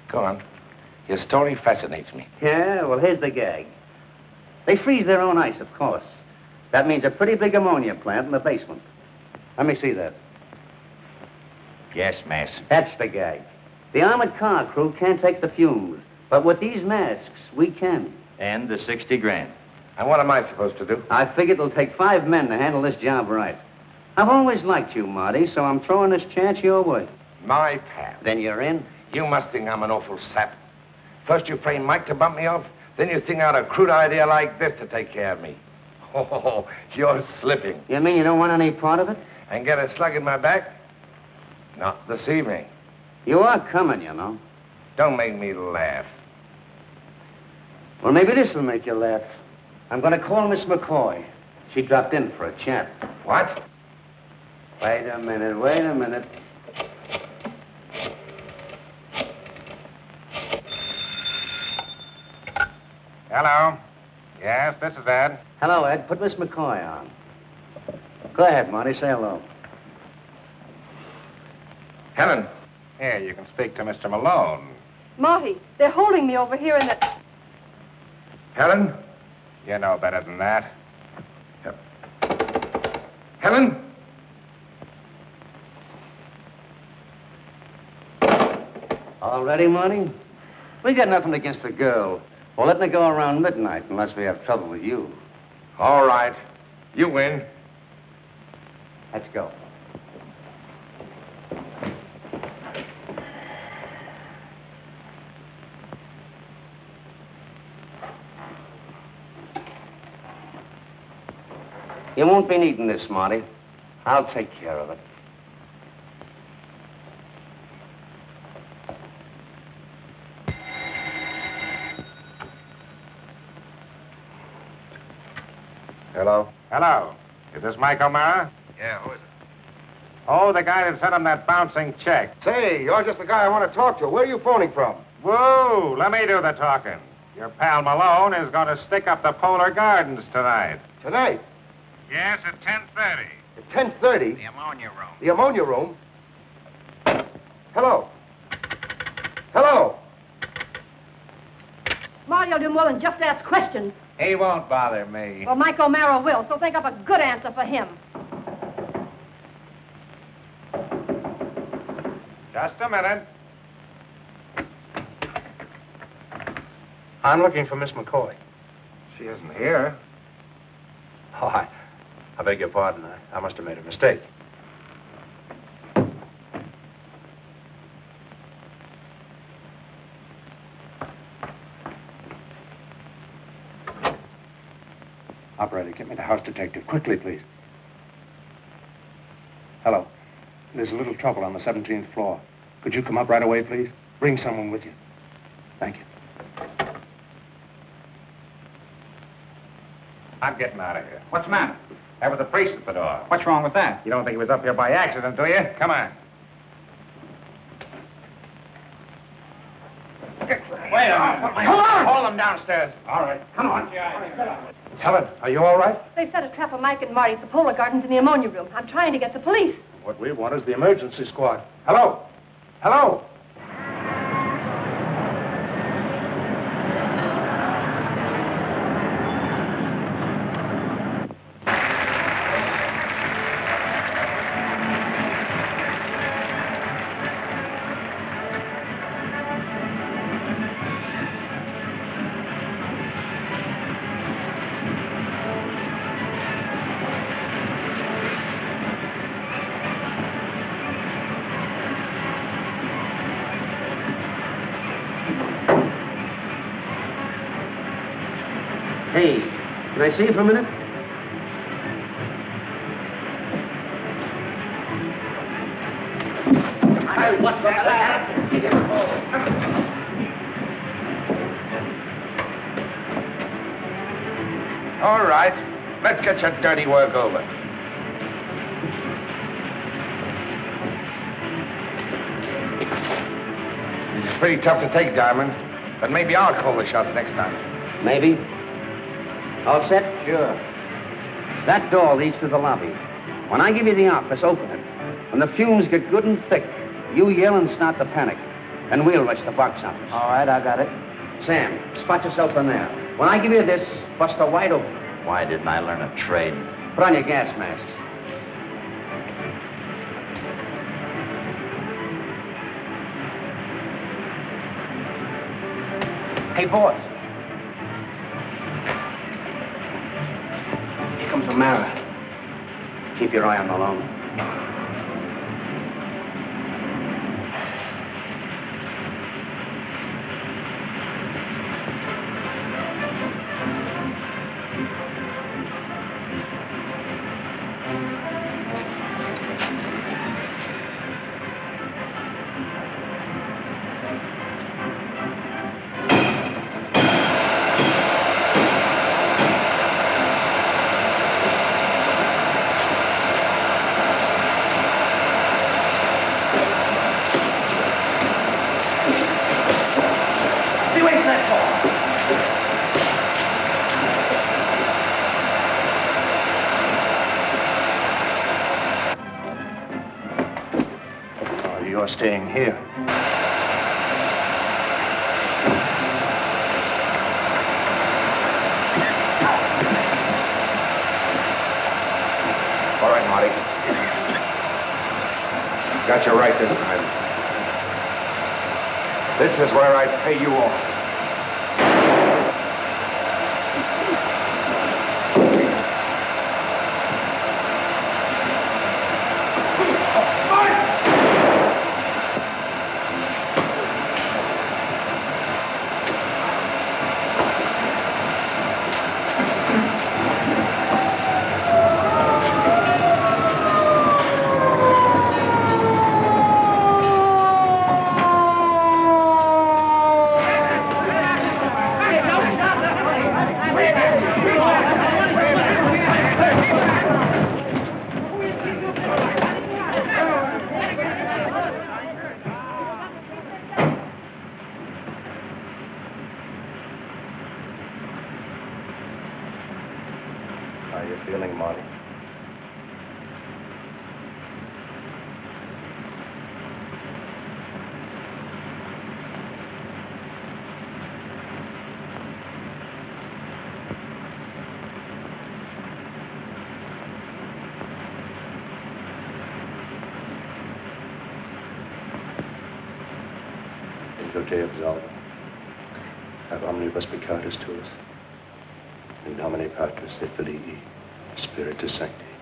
Go on. Your story fascinates me. Yeah, well, here's the gag. They freeze their own ice, of course. That means a pretty big ammonia plant in the basement. Let me see that. Yes, Mass. That's the gag. The armored car crew can't take the fumes, but with these masks, we can. And the 60 grand. And what am I supposed to do? I figured it'll take 5 men to handle this job right. I've always liked you, Marty, so I'm throwing this chance your way. My pal. Then you're in? You must think I'm an awful sap. First you frame Mike to bump me off, then you think out a crude idea like this to take care of me. Oh, you're slipping. You mean you don't want any part of it? And get a slug in my back? Not this evening. You are coming, you know. Don't make me laugh. Well, maybe this will make you laugh. I'm going to call Miss McCoy. She dropped in for a chat. What? Wait a minute. Hello? Yes, this is Ed. Hello, Ed. Put Miss McCoy on. Go ahead, Marty. Say hello. Helen. Here, you can speak to Mr. Malone. Marty, they're holding me over here in the... Helen? You know better than that. Helen? All ready, Marty? We got nothing against the girl. We're letting her go around midnight unless we have trouble with you. All right. You win. Let's go. You won't be needing this, Marty. I'll take care of it. Hello? Hello. Is this Mike O'Mara? Yeah, who is it? Oh, the guy that sent him that bouncing check. Say, you're just the guy I want to talk to. Where are you phoning from? Whoa, let me do the talking. Your pal Malone is going to stick up the Polar Gardens tonight. Tonight? Yes, at 10:30. At 10:30? The ammonia room. The ammonia room? Hello? Hello? Marty will do more than just ask questions. He won't bother me. Well, Mike O'Mara will, so think up a good answer for him. Just a minute. I'm looking for Miss McCoy. She isn't here. Oh, I beg your pardon. I must have made a mistake. Operator, get me the house detective. Quickly, please. Hello. There's a little trouble on the 17th floor. Could you come up right away, please? Bring someone with you. Thank you. I'm getting out of here. What's the matter? That was the priest at the door. What's wrong with that? You don't think he was up here by accident, do you? Come on. Wait a minute. Come on! Haul him downstairs. All right. Come on. Helen, are you all right? They set a trap for Mike and Marty at the Polar Gardens in the ammonia room. I'm trying to get the police. What we want is the emergency squad. Hello? Hello? Hey, can I see you for a minute? Hey, what's that? All right. Let's get your dirty work over. This is pretty tough to take, Diamond. But maybe I'll call the shots next time. Maybe. All set? Sure. That door leads to the lobby. When I give you the office, open it. When the fumes get good and thick, you yell and start the panic. And we'll rush the box office. All right, I got it. Sam, spot yourself in there. When I give you this, bust her wide open. Why didn't I learn a trade? Put on your gas masks. Hey, boss. Here comes O'Mara. Keep your eye on Malone. You're staying here. All right, Marty. Got you right this time. This is where I pay you off. How are you feeling, Marty? Ego te absolvo. Ab omnibus peccatus tuus. In nomine Patris et Filii, Spiritus Sancti.